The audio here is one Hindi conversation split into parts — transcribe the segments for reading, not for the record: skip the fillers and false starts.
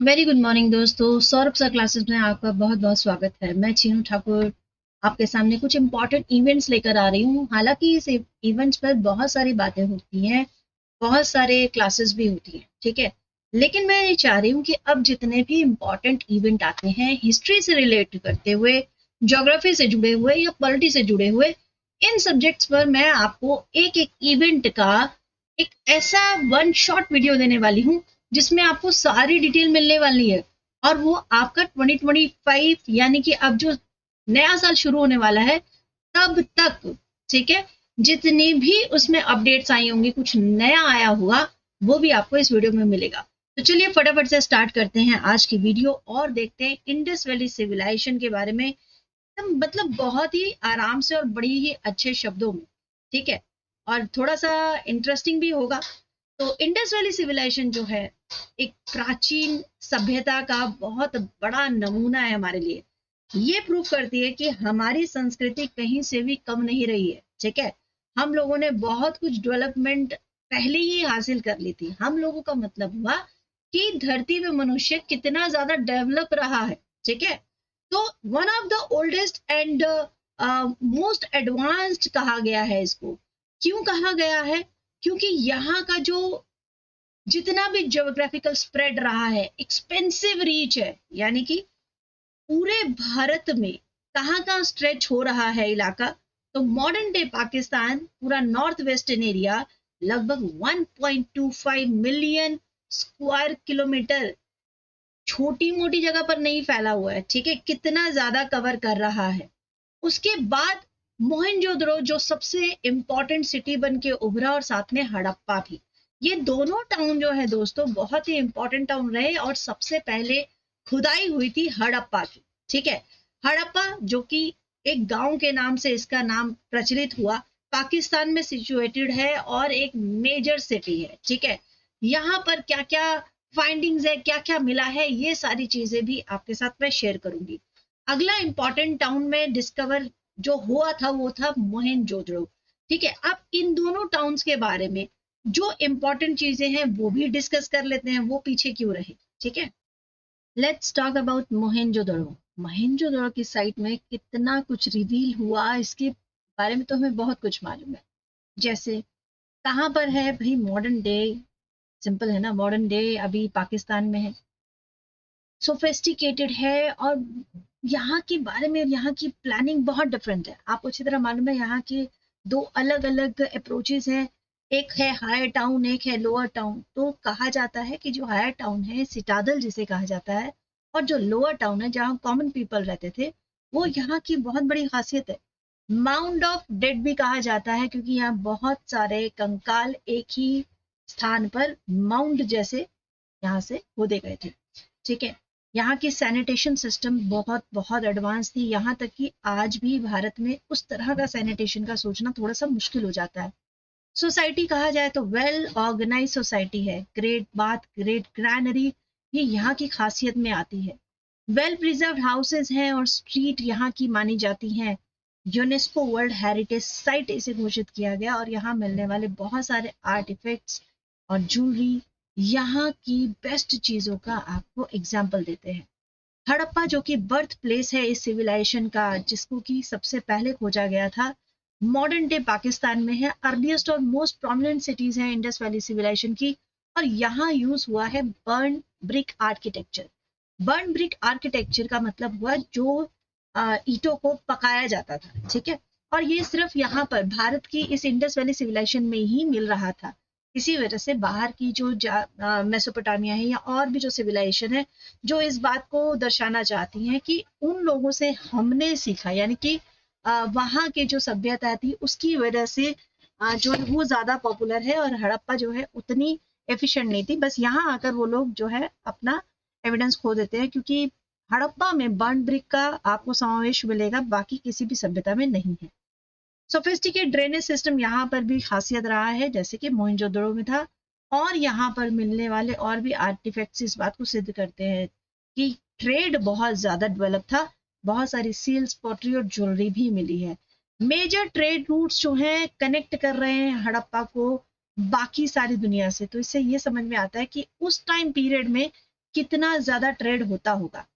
वेरी गुड मॉर्निंग दोस्तों। सौरभ सर क्लासेस में आपका बहुत बहुत स्वागत है। मैं चीनू ठाकुर आपके सामने कुछ इंपॉर्टेंट इवेंट्स लेकर आ रही हूँ। हालांकि इस इवेंट्स पर बहुत सारी बातें होती हैं, बहुत सारे क्लासेस भी होती हैं, ठीक है। लेकिन मैं ये चाह रही हूँ कि अब जितने भी इम्पोर्टेंट इवेंट आते हैं हिस्ट्री से रिलेट करते हुए, ज्योग्राफी से जुड़े हुए या पॉलिटी से जुड़े हुए, इन सब्जेक्ट्स पर मैं आपको एक एक इवेंट का एक ऐसा वन शॉट वीडियो देने वाली हूँ जिसमें आपको सारी डिटेल मिलने वाली है। और वो आपका 2025 यानी कि अब जो नया साल शुरू होने वाला है तब तक, ठीक है, जितनी भी उसमें अपडेट्स आई होंगी, कुछ नया आया हुआ, वो भी आपको इस वीडियो में मिलेगा। तो चलिए फटाफट से स्टार्ट करते हैं आज की वीडियो और देखते हैं इंडस वैली सिविलाइजेशन के बारे में, एकदम मतलब बहुत ही आराम से और बड़ी ही अच्छे शब्दों में, ठीक है। और थोड़ा सा इंटरेस्टिंग भी होगा। तो इंडस वैली सिविलाइजेशन जो है एक प्राचीन सभ्यता का बहुत बड़ा नमूना है हमारे लिए। ये प्रूव करती है कि हमारी संस्कृति कहीं से भी कम नहीं रही है, ठीक है। हम लोगों ने बहुत कुछ डेवलपमेंट पहले ही हासिल कर ली थी। हम लोगों का मतलब हुआ कि धरती पे मनुष्य कितना ज्यादा डेवलप रहा है, ठीक है। तो one of the oldest and most advanced कहा गया है इसको। क्यों कहा गया है? क्योंकि यहाँ का जो जितना भी ज्योग्राफिकल स्प्रेड रहा है, एक्सपेंसिव रीच है, यानी कि पूरे भारत में कहाँ कहाँ स्ट्रेच हो रहा है इलाका। तो मॉडर्न डे पाकिस्तान पूरा नॉर्थ वेस्टर्न एरिया लगभग 1.25 मिलियन स्क्वायर किलोमीटर छोटी मोटी जगह पर नहीं फैला हुआ है, ठीक है। कितना ज्यादा कवर कर रहा है। उसके बाद मोहनजोदड़ो जो सबसे इंपॉर्टेंट सिटी बन के उभरा, और साथ में हड़प्पा भी। ये दोनों टाउन जो है दोस्तों बहुत ही इंपॉर्टेंट टाउन रहे, और सबसे पहले खुदाई हुई थी हड़प्पा की, ठीक है। हड़प्पा जो कि एक गांव के नाम से इसका नाम प्रचलित हुआ, पाकिस्तान में सिचुएटेड है और एक मेजर सिटी है, ठीक है। यहाँ पर क्या क्या फाइंडिंग्स है, क्या क्या मिला है, ये सारी चीजें भी आपके साथ मैं शेयर करूंगी। अगला इंपॉर्टेंट टाउन में डिस्कवर जो हुआ था वो था मोहनजोदड़ो, ठीक है। अब इन दोनों टाउन्स के बारे में जो इंपॉर्टेंट चीजें हैं वो भी डिस्कस कर लेते हैं, वो पीछे क्यों रहे, ठीक है। Let's talk about Mohenjodaro. Mohenjodaro की साइट में कितना कुछ रिवील हुआ, इसके बारे में तो हमें बहुत कुछ मालूम है। जैसे कहाँ पर है भाई? मॉडर्न डे, सिंपल है ना, मॉडर्न डे अभी पाकिस्तान में है। सोफेस्टिकेटेड है, और यहाँ के बारे में, यहाँ की प्लानिंग बहुत डिफरेंट है। आपको अच्छी तरह मालूम है यहाँ के दो अलग अलग अप्रोचेस हैं। एक है हायर टाउन, एक है लोअर टाउन। तो कहा जाता है कि जो हायर टाउन है, सिटाडल जिसे कहा जाता है, और जो लोअर टाउन है जहाँ कॉमन पीपल रहते थे, वो यहाँ की बहुत बड़ी खासियत है। माउंड ऑफ डेड भी कहा जाता है, क्योंकि यहाँ बहुत सारे कंकाल एक ही स्थान पर माउंड जैसे यहाँ से खोदे गए थे, ठीक है। यहाँ की सैनिटेशन सिस्टम बहुत बहुत एडवांस थी, यहाँ तक कि आज भी भारत में उस तरह का सैनिटेशन का सोचना थोड़ा सा मुश्किल हो जाता है। सोसाइटी कहा जाए तो वेल ऑर्गेनाइज सोसाइटी है। ग्रेट बाथ, ग्रेट ग्रैनरी, ये यहाँ की खासियत में आती है। वेल प्रिजर्व्ड हाउसेज हैं और स्ट्रीट यहाँ की मानी जाती हैं। यूनेस्को वर्ल्ड हेरिटेज साइट इसे घोषित किया गया, और यहाँ मिलने वाले बहुत सारे आर्टिफैक्ट्स और ज्वेलरी यहाँ की बेस्ट चीजों का आपको एग्जाम्पल देते हैं। हड़प्पा जो कि बर्थ प्लेस है इस सिविलाइजेशन का, जिसको कि सबसे पहले खोजा गया था, मॉडर्न डे पाकिस्तान में है। अर्लीस्ट और मोस्ट प्रोमिनेंट सिटीज हैं इंडस वैली सिविलाइजेशन की, और यहाँ यूज हुआ है burn brick architecture. Burn brick architecture का मतलब हुआ जो ईंटों को पकाया जाता था, ठीक है। और ये सिर्फ यहाँ पर भारत की इस इंडस वैली सिविलाइजेशन में ही मिल रहा था। इसी वजह से बाहर की जो मेसोपोटामिया है या और भी जो सिविलाइजेशन है, जो इस बात को दर्शाना चाहती हैं कि उन लोगों से हमने सीखा, यानी कि वहाँ के जो सभ्यता थी उसकी वजह से जो है वो ज्यादा पॉपुलर है, और हड़प्पा जो है उतनी एफिशिएंट नहीं थी। बस यहाँ आकर वो लोग जो है अपना एविडेंस खो देते हैं, क्योंकि हड़प्पा में बर्न ब्रिक का आपको समावेश मिलेगा, बाकी किसी भी सभ्यता में नहीं है। सोफिस्टिकेट ड्रेनेज सिस्टम यहाँ पर भी खासियत रहा है, जैसे कि मोहनजोदड़ो में था। और यहाँ पर मिलने वाले और भी आर्टिफैक्ट्स इस बात को सिद्ध करते हैं कि ट्रेड बहुत ज्यादा डेवलप था। बहुत सारी सील्स, पॉटरी और ज्वेलरी भी मिली है। मेजर ट्रेड रूट्स जो हैं कनेक्ट कर रहे हैं हड़प्पा को बाकी सारी दुनिया से। तो इससे ये समझ में आता है कि उस टाइम पीरियड में कितना ज्यादा ट्रेड होता होगा।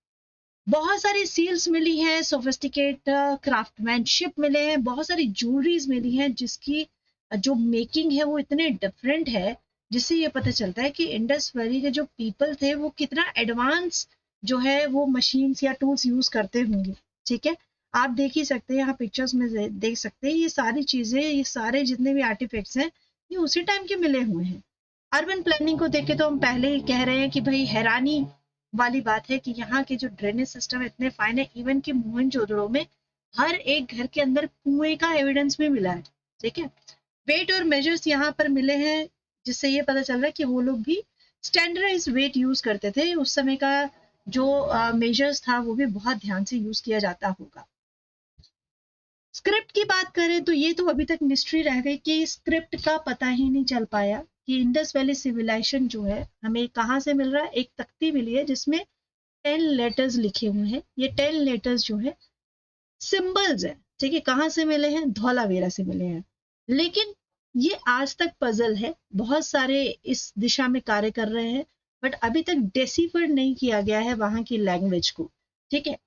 बहुत सारी सील्स मिली हैं, सोफिस्टिकेट क्राफ्टमैनशिप मिले हैं, बहुत सारी ज्वेलरीज मिली हैं जिसकी जो मेकिंग है वो इतने डिफरेंट है, जिससे ये पता चलता है कि इंडस वैली के जो पीपल थे वो कितना एडवांस जो है वो मशीन्स या टूल्स यूज करते होंगे। ठीक है, आप देख ही सकते हैं, यहाँ पिक्चर्स में देख सकते हैं, ये सारी चीजें, ये सारे जितने भी आर्टिफैक्ट्स हैं ये उसी टाइम के मिले हुए हैं। अर्बन प्लानिंग को देख के तो हम पहले ही कह रहे हैं कि भाई हैरानी वाली बात है कि यहाँ के जो ड्रेनेज सिस्टम इतने फाइन है, इवन कि मोहनजोदड़ो में हर एक घर के अंदर कुएं का एविडेंस भी मिला है। ठीक है, वेट और मेजर्स यहाँ पर मिले हैं, जिससे ये पता चल रहा है कि वो लोग भी स्टैंडर्डाइज वेट यूज करते थे। उस समय का जो मेजर्स था वो भी बहुत ध्यान से यूज किया जाता होगा। स्क्रिप्ट की बात करें तो ये तो अभी तक मिस्ट्री रह गई कि स्क्रिप्ट का पता ही नहीं चल पाया कि इंडस वैली सिविलाइजेशन जो है हमें कहाँ से मिल रहा है। एक तख्ती मिली है जिसमें 10 लेटर्स लिखे हुए हैं। ये 10 लेटर्स जो है सिंबल्स है। ठीक है, कहाँ से मिले हैं? धौलावीरा से मिले हैं। लेकिन ये आज तक पजल है, बहुत सारे इस दिशा में कार्य कर रहे हैं, बट अभी तक डेसिफर नहीं किया गया है वहां की लैंग्वेज को। ठीक है,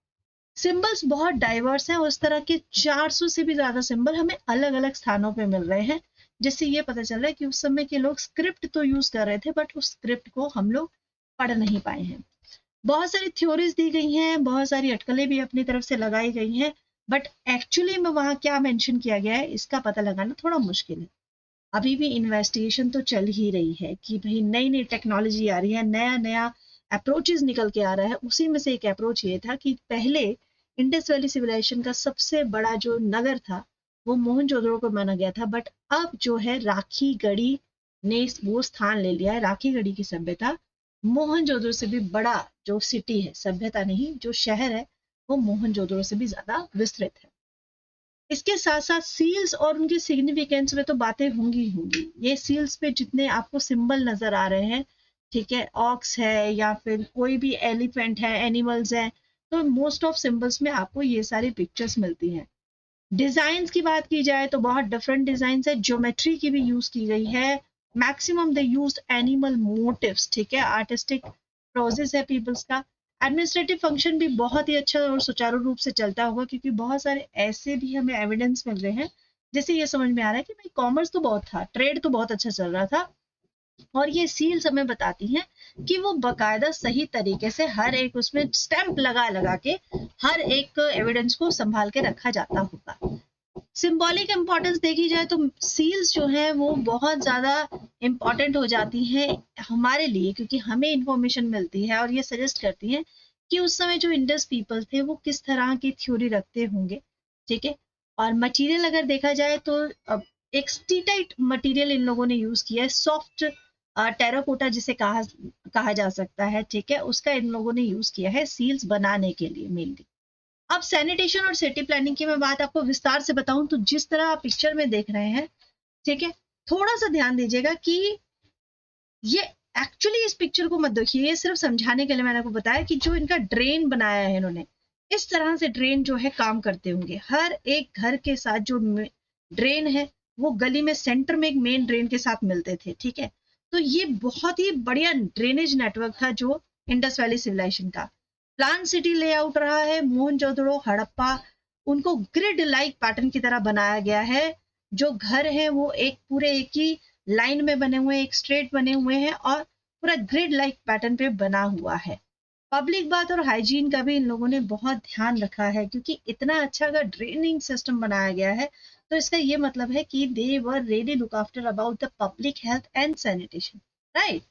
सिंबल्स बहुत डाइवर्स हैं, उस तरह के 400 से भी ज्यादा सिंबल हमें अलग अलग स्थानों पे मिल रहे हैं, जिससे ये पता चल रहा है कि उस समय के लोग स्क्रिप्ट तो यूज कर रहे थे, बट उस स्क्रिप्ट को हम लोग पढ़ नहीं पाए हैं। बहुत सारी थ्योरीज दी गई हैं, बहुत सारी अटकलें भी अपनी तरफ से लगाई गई हैं, बट एक्चुअली में वहां क्या मेंशन किया गया है इसका पता लगाना थोड़ा मुश्किल है। अभी भी इन्वेस्टिगेशन तो चल ही रही है कि भाई नई नई टेक्नोलॉजी आ रही है, नया नया अप्रोचेस निकल के आ रहा है। उसी में से एक अप्रोच ये था कि पहले इंडस वैली सिविलाइजेशन का सबसे बड़ा जो नगर था वो मोहनजोदड़ो को माना गया था, बट अब जो है राखी गढ़ी ने वो स्थान ले लिया है। राखी गढ़ी की सभ्यता मोहनजोदड़ो से भी बड़ा जो सिटी है, सभ्यता नहीं, जो शहर है, वो मोहनजोदड़ो से भी ज्यादा विस्तृत है। इसके साथ साथ सील्स और उनके सिग्निफिकेंस में तो बातें होंगी ही होंगी। ये सील्स पे जितने आपको सिंबल नजर आ रहे हैं, ठीक है, ऑक्स है या फिर कोई भी एलिफेंट है, एनिमल्स है, तो मोस्ट ऑफ सिंबल्स में आपको ये सारी पिक्चर्स मिलती हैं। डिजाइन की बात की जाए तो बहुत डिफरेंट डिजाइन है, ज्योमेट्री की भी यूज की गई है। Maximum they used animal motives. ठीक है, आर्टिस्टिक प्रोसेस है पीपल्स का। एडमिनिस्ट्रेटिव फंक्शन भी बहुत ही अच्छा और सुचारू रूप से चलता होगा, क्योंकि बहुत सारे ऐसे भी हमें एविडेंस मिल रहे हैं जैसे ये समझ में आ रहा है कि भाई कॉमर्स तो बहुत था, ट्रेड तो बहुत अच्छा चल रहा था, और ये सील्स हमें बताती हैं कि वो बकायदा सही तरीके से हर एक उसमें स्टैंप लगा लगा के हर एक एविडेंस को संभाल के रखा जाता होगा। सिंबॉलिक इंपॉर्टेंस देखी जाए तो सील्स जो है वो बहुत ज्यादा इंपॉर्टेंट हो जाती हैं हमारे लिए, क्योंकि हमें इंफॉर्मेशन मिलती है और ये सजेस्ट करती है कि उस समय जो इंडस पीपल थे वो किस तरह की थ्योरी रखते होंगे। ठीक है, और मटेरियल अगर देखा जाए तो एक स्टीटाइट मटेरियल इन लोगों ने यूज किया है, सॉफ्ट टेराकोटा जिसे कहा कहा जा सकता है। ठीक है, उसका इन लोगों ने यूज किया है सील्स बनाने के लिए मेनली। अब सैनिटेशन और सिटी प्लानिंग की मैं बात आपको विस्तार से बताऊं तो जिस तरह आप पिक्चर में देख रहे हैं, ठीक है, थोड़ा सा ध्यान दीजिएगा कि ये एक्चुअली इस पिक्चर को मत देखिए, ये सिर्फ समझाने के लिए मैंने आपको बताया कि जो इनका ड्रेन बनाया है इन्होंने, इस तरह से ड्रेन जो है काम करते होंगे। हर एक घर के साथ जो ड्रेन है वो गली में सेंटर में एक मेन ड्रेन के साथ मिलते थे। ठीक है, तो ये बहुत ही बढ़िया ड्रेनेज नेटवर्क था जो इंडस वैली सिविलाइजेशन का। प्लान सिटी लेआउट रहा है, मोहनजोदड़ो, हड़प्पा, उनको ग्रिड लाइक पैटर्न की तरह बनाया गया है। जो घर है वो एक पूरे एक ही लाइन में बने हुए, एक स्ट्रेट बने हुए हैं और पूरा ग्रिड लाइक पैटर्न पे बना हुआ है। पब्लिक बात और हाइजीन का भी इन लोगों ने बहुत ध्यान रखा है, क्योंकि इतना अच्छा अगर ड्रेनिंग सिस्टम बनाया गया है तो इसका ये मतलब है कि they were really look after about the public health and sanitation, right.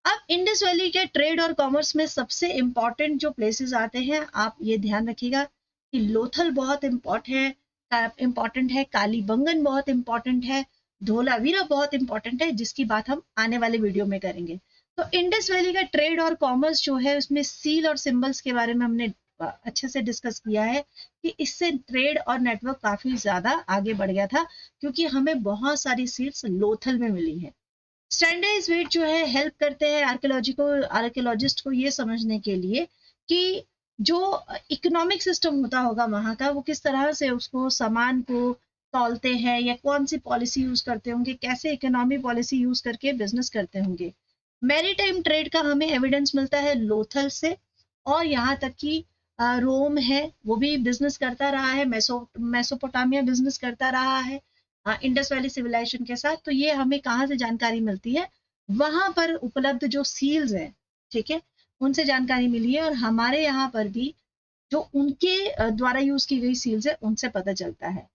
अब इंडस वैली के ट्रेड और कॉमर्स में सबसे इंपॉर्टेंट जो प्लेसेस आते हैं, आप ये ध्यान रखिएगा कि लोथल बहुत इंपॉर्टेंट है, कालीबंगन बहुत इंपॉर्टेंट है, धोलावीरा बहुत इंपॉर्टेंट है, जिसकी बात हम आने वाले वीडियो में करेंगे। तो इंडस वैली का ट्रेड और कॉमर्स जो है उसमें सील और सिंबल्स के बारे में हमने अच्छे से डिस्कस किया है कि इससे ट्रेड और नेटवर्क काफी ज्यादा आगे बढ़ गया था, क्योंकि हमें बहुत सारी सील्स लोथल में मिली है। स्टैंडर्डाइज वेट जो है हेल्प करते हैं आर्कियोलॉजिस्ट को ये समझने के लिए कि जो इकोनॉमिक सिस्टम होता होगा वहां का, वो किस तरह से उसको सामान को तौलते हैं या कौन सी पॉलिसी यूज करते होंगे, कैसे इकोनॉमी पॉलिसी यूज करके बिजनेस करते होंगे। मैरीटाइम ट्रेड का हमें एविडेंस मिलता है लोथल से, और यहाँ तक कि रोम है वो भी बिजनेस करता रहा है, मेसोपोटामिया बिजनेस करता रहा है इंडस वैली सिविलाइजेशन के साथ। तो ये हमें कहाँ से जानकारी मिलती है, वहां पर उपलब्ध जो सील्स हैं, ठीक है, उनसे जानकारी मिली है। और हमारे यहाँ पर भी जो उनके द्वारा यूज की गई सील्स है उनसे पता चलता है।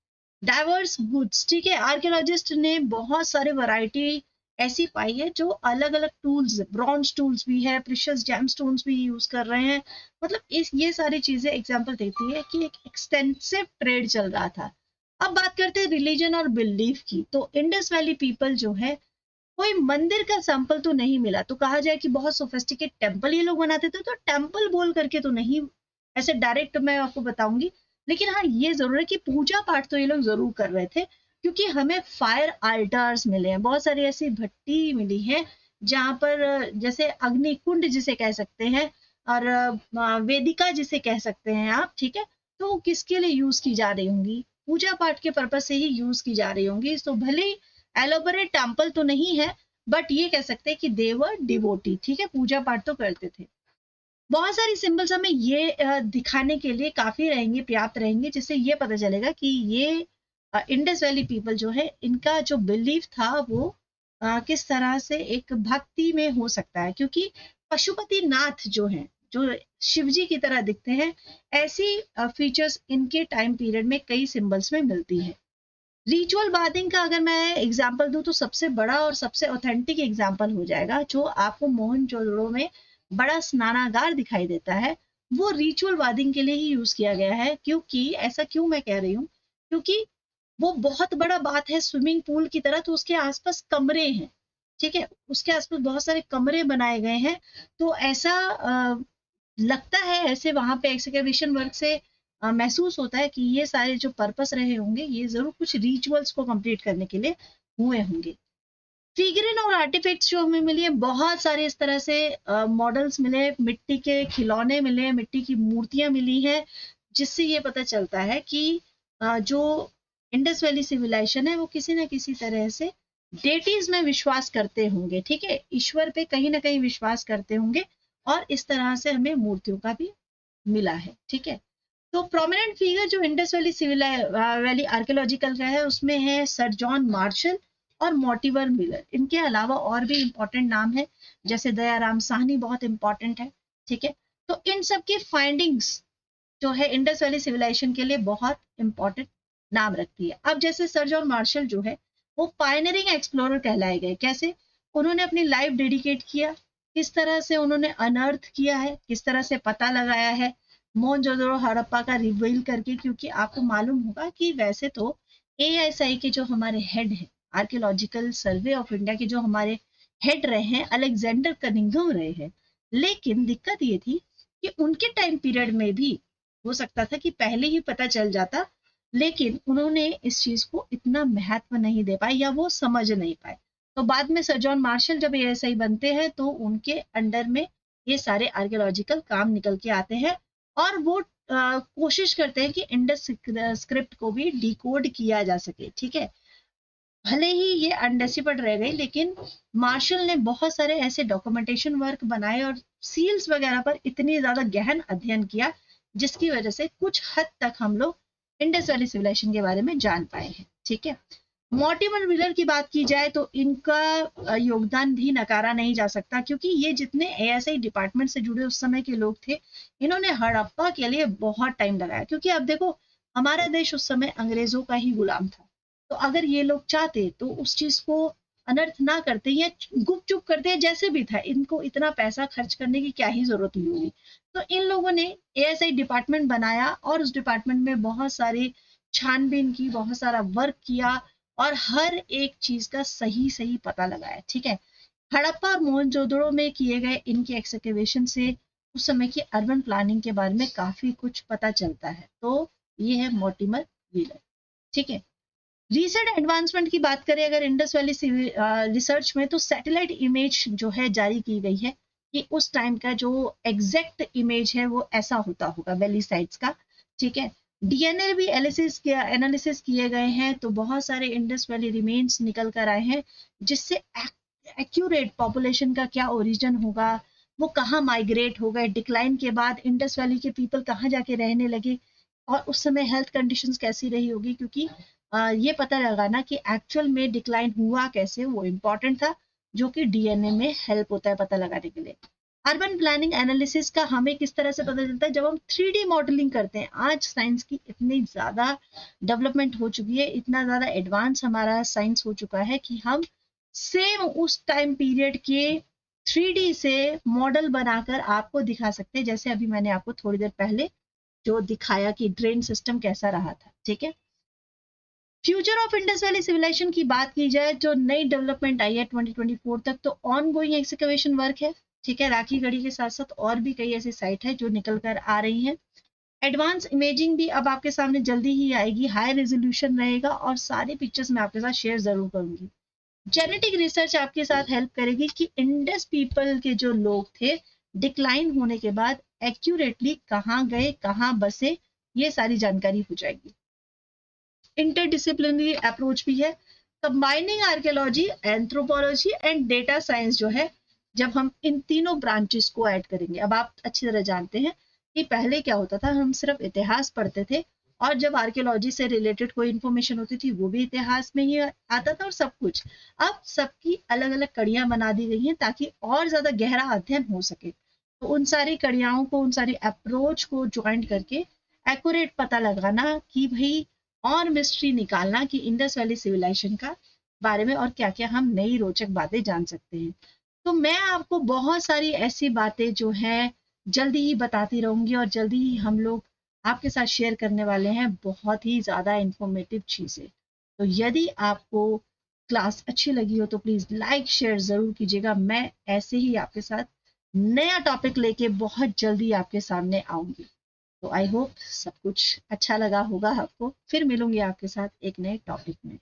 डाइवर्स गुड्स, ठीक है, आर्कियोलॉजिस्ट ने बहुत सारे वैरायटी ऐसी पाई है जो अलग अलग टूल्स, ब्रॉन्ज टूल्स भी है, प्रीशियस जेमस्टोन्स भी यूज कर रहे हैं। मतलब इस ये सारी चीजें एग्जांपल देती है कि एक एक्सटेंसिव ट्रेड चल रहा था। अब बात करते हैं रिलीजन और बिलीफ की। तो इंडस वैली पीपल जो है, कोई मंदिर का सैंपल तो नहीं मिला, तो कहा जाए कि बहुत सोफिस्टिकेट टेम्पल ये लोग बनाते थे, तो टेम्पल बोल करके तो नहीं ऐसे डायरेक्ट मैं आपको बताऊंगी। लेकिन हाँ, ये जरूर है कि पूजा पाठ तो ये लोग जरूर कर रहे थे, क्योंकि हमें फायर अल्टार्स मिले हैं, बहुत सारी ऐसी भट्टी मिली है जहां पर जैसे अग्नि कुंड जिसे कह सकते हैं, और वेदिका जिसे कह सकते हैं आप, ठीक है। तो वो किसके लिए यूज की जा रही होंगी, पूजा पाठ के पर्पज से ही यूज की जा रही होंगी। तो भले एलोबरेट टेम्पल तो नहीं है, बट ये कह सकते हैं कि देवर डिवोटी, ठीक है, पूजा पाठ तो करते थे। बहुत सारी सिंबल्स हमें ये दिखाने के लिए काफी रहेंगे, पर्याप्त रहेंगे, जिससे ये पता चलेगा कि ये इंडस वैली पीपल जो है, इनका जो बिलीफ था वो किस तरह से एक भक्ति में हो सकता है। क्योंकि पशुपति नाथ जो है, जो शिव जी की तरह दिखते हैं, ऐसी फीचर्स इनके टाइम पीरियड में कई सिंबल्स में मिलती है। रिचुअल बाथिंग का अगर मैं एग्जांपल दूं, तो सबसे बड़ा और सबसे ऑथेंटिक एग्जांपल हो जाएगा जो आपको मोहनजोदड़ो में बड़ा स्नानागार दिखाई देता है, वो रिचुअल बाथिंग के लिए ही यूज किया गया है। क्योंकि ऐसा क्यों मैं कह रही हूँ, क्योंकि वो बहुत बड़ा बात है स्विमिंग पूल की तरह, तो उसके आसपास कमरे हैं, ठीक है, उसके आसपास बहुत सारे कमरे बनाए गए हैं। तो ऐसा लगता है, ऐसे वहां पे एक्सकैवेशन वर्क से महसूस होता है कि ये सारे जो पर्पस रहे होंगे, ये जरूर कुछ रिचुअल्स को कंप्लीट करने के लिए हुए होंगे। फिगरिन और आर्टिफैक्ट्स जो हमें मिली है, बहुत सारे इस तरह से मॉडल्स मिले, मिट्टी के खिलौने मिले, मिट्टी की मूर्तियां मिली है, जिससे ये पता चलता है कि जो इंडस वैली सिविलाइजेशन है वो किसी न किसी तरह से डेटीज में विश्वास करते होंगे, ठीक है, ईश्वर पे कहीं ना कहीं विश्वास करते होंगे। और इस तरह से हमें मूर्तियों का भी मिला है, ठीक है। तो प्रोमिनेंट फिगर जो Indus valley civil valley archaeological का है, उसमें है सर जॉन मार्शल और मोटिवर मिलर। इनके अलावा और भी इंपॉर्टेंट नाम है, जैसे दयाराम साहनी बहुत इंपॉर्टेंट है, ठीक है। तो इन सब की फाइंडिंग्स जो है इंडस वैली सिविलाइजेशन के लिए बहुत इंपॉर्टेंट नाम रखती है। अब जैसे सर जॉन मार्शल जो है, वो पायनियरिंग एक्सप्लोरर कहलाए गए। कैसे? उन्होंने अपनी लाइफ डेडिकेट किया, किस तरह से उन्होंने अनर्थ किया है, किस तरह से पता लगाया है मोहनजोदड़ो हड़प्पा का रिवील करके। क्योंकि आपको मालूम होगा कि वैसे तो एएसआई के जो हमारे हेड है, आर्कियोलॉजिकल सर्वे ऑफ इंडिया के जो हमारे हेड रहे हैं, अलेक्जेंडर कनिंघम रहे हैं। लेकिन दिक्कत ये थी कि उनके टाइम पीरियड में भी हो सकता था कि पहले ही पता चल जाता, लेकिन उन्होंने इस चीज को इतना महत्व नहीं दे पाए, या वो समझ नहीं पाए। तो बाद में सर जॉन मार्शल जब एएसआई बनते हैं, तो उनके अंडर में ये सारे आर्कियोलॉजिकल काम निकल के आते हैं, और वो कोशिश करते हैं कि इंडस स्क्रिप्ट को भी डिकोड किया जा सके, ठीक है। भले ही ये अनडेसिफर्ड रह गई, लेकिन मार्शल ने बहुत सारे ऐसे डॉक्यूमेंटेशन वर्क बनाए और सील्स वगैरह पर इतनी ज्यादा गहन अध्ययन किया, जिसकी वजह से कुछ हद तक हम लोग इंडस वैली सिविलाइजेशन के बारे में जान पाए हैं, ठीक है। मॉर्टिमर व्हीलर की बात की जाए तो इनका योगदान भी नकारा नहीं जा सकता, क्योंकि ये जितने एएसआई डिपार्टमेंट से जुड़े उस समय के लोग थे, इन्होंने हड़प्पा के लिए बहुत टाइम लगाया। क्योंकि अब देखो, हमारा देश उस समय अंग्रेजों का ही गुलाम था, तो अगर ये लोग चाहते तो उस चीज को अनर्थ ना करते या गुप चुप करते, जैसे भी था, इनको इतना पैसा खर्च करने की क्या ही जरूरत हुई होगी। तो इन लोगों ने एएसआई डिपार्टमेंट बनाया, और उस डिपार्टमेंट में बहुत सारे छानबीन की, बहुत सारा वर्क किया, और हर एक चीज का सही सही पता लगाया, ठीक है। हड़प्पा और मोहनजोदड़ो में किए गए इनके एक्सकेवेशन से उस समय की अर्बन प्लानिंग के बारे में काफी कुछ पता चलता है। तो ये है मोर्टिमर व्हीलर, ठीक है। रिसेंट एडवांसमेंट की बात करें अगर इंडस वैली रिसर्च में, तो सैटेलाइट इमेज जो है जारी की गई है कि उस टाइम का जो एग्जैक्ट इमेज है वो ऐसा होता होगा वैली साइट्स का, ठीक है। डीएनए भी एनालिसिस किए गए हैं, तो बहुत सारे इंडस वैली रिमेन्स निकल कर आए हैं, जिससे एक्यूरेट पॉपुलेशन का क्या ओरिजिन होगा, वो कहाँ माइग्रेट हो गए, डिक्लाइन के बाद इंडस वैली के पीपल कहाँ जाके रहने लगे, और उस समय हेल्थ कंडीशंस कैसी रही होगी, क्योंकि ये पता लगाना कि एक्चुअल में डिक्लाइन हुआ कैसे, वो इम्पोर्टेंट था, जो कि डीएनए में हेल्प होता है पता लगाने के लिए। अर्बन प्लानिंग एनालिसिस का हमें किस तरह से पता चलता है, जब हम 3D मॉडलिंग करते हैं। आज साइंस की इतनी ज़्यादा डेवलपमेंट हो चुकी है, इतना ज़्यादा एडवांस हमारा साइंस हो चुका है कि हम सेम उस टाइम पीरियड के 3D से मॉडल बनाकर आपको दिखा सकते हैं, जैसे अभी मैंने आपको थोड़ी देर पहले जो दिखाया कि ड्रेन सिस्टम कैसा रहा था। ठीक है, future of Indus valley civilisation की बात की जाए, जो नई डेवलपमेंट आई है 2024 तक, तो ऑन गोइंग एक्सकवेशन वर्क है। ठीक है, राखी गढ़ी के साथ साथ और भी कई ऐसी साइट है जो निकल कर आ रही हैं। एडवांस इमेजिंग भी अब आपके सामने जल्दी ही आएगी, हाई रेजोल्यूशन रहेगा, और सारी पिक्चर्स मैं आपके साथ शेयर जरूर करूंगी। जेनेटिक रिसर्च आपके साथ हेल्प करेगी कि इंडस पीपल के जो लोग थे डिक्लाइन होने के बाद एक्यूरेटली कहाँ गए, कहाँ बसे, ये सारी जानकारी हो जाएगी। इंटरडिसिप्लिनरी अप्रोच भी है, combining archaeology, anthropology and data science जो है, जब हम इन तीनों ब्रांचेस को ऐड करेंगे। अब आप अच्छी तरह जानते हैं कि पहले क्या होता था, हम सिर्फ इतिहास पढ़ते थे, और जब आर्कियोलॉजी से रिलेटेड कोई इंफॉर्मेशन होती थी वो भी इतिहास में ही आता था, और सब कुछ अब सबकी अलग अलग कड़ियां बना दी गई हैं ताकि और ज्यादा गहरा अध्ययन हो सके। तो उन सारी कड़ियाओं को, उन सारी अप्रोच को ज्वाइन करके एक्यूरेट पता लगाना कि भाई, और मिस्ट्री निकालना कि इंडस वैली सिविलाइजेशन का बारे में और क्या क्या हम नई रोचक बातें जान सकते हैं। तो मैं आपको बहुत सारी ऐसी बातें जो हैं जल्दी ही बताती रहूंगी, और जल्दी ही हम लोग आपके साथ शेयर करने वाले हैं बहुत ही ज़्यादा इंफॉर्मेटिव चीज़ें। तो यदि आपको क्लास अच्छी लगी हो तो प्लीज़ लाइक शेयर ज़रूर कीजिएगा। मैं ऐसे ही आपके साथ नया टॉपिक लेके बहुत जल्दी आपके सामने आऊंगी। तो आई होप सब कुछ अच्छा लगा होगा आपको। फिर मिलूंगी आपके साथ एक नए टॉपिक में।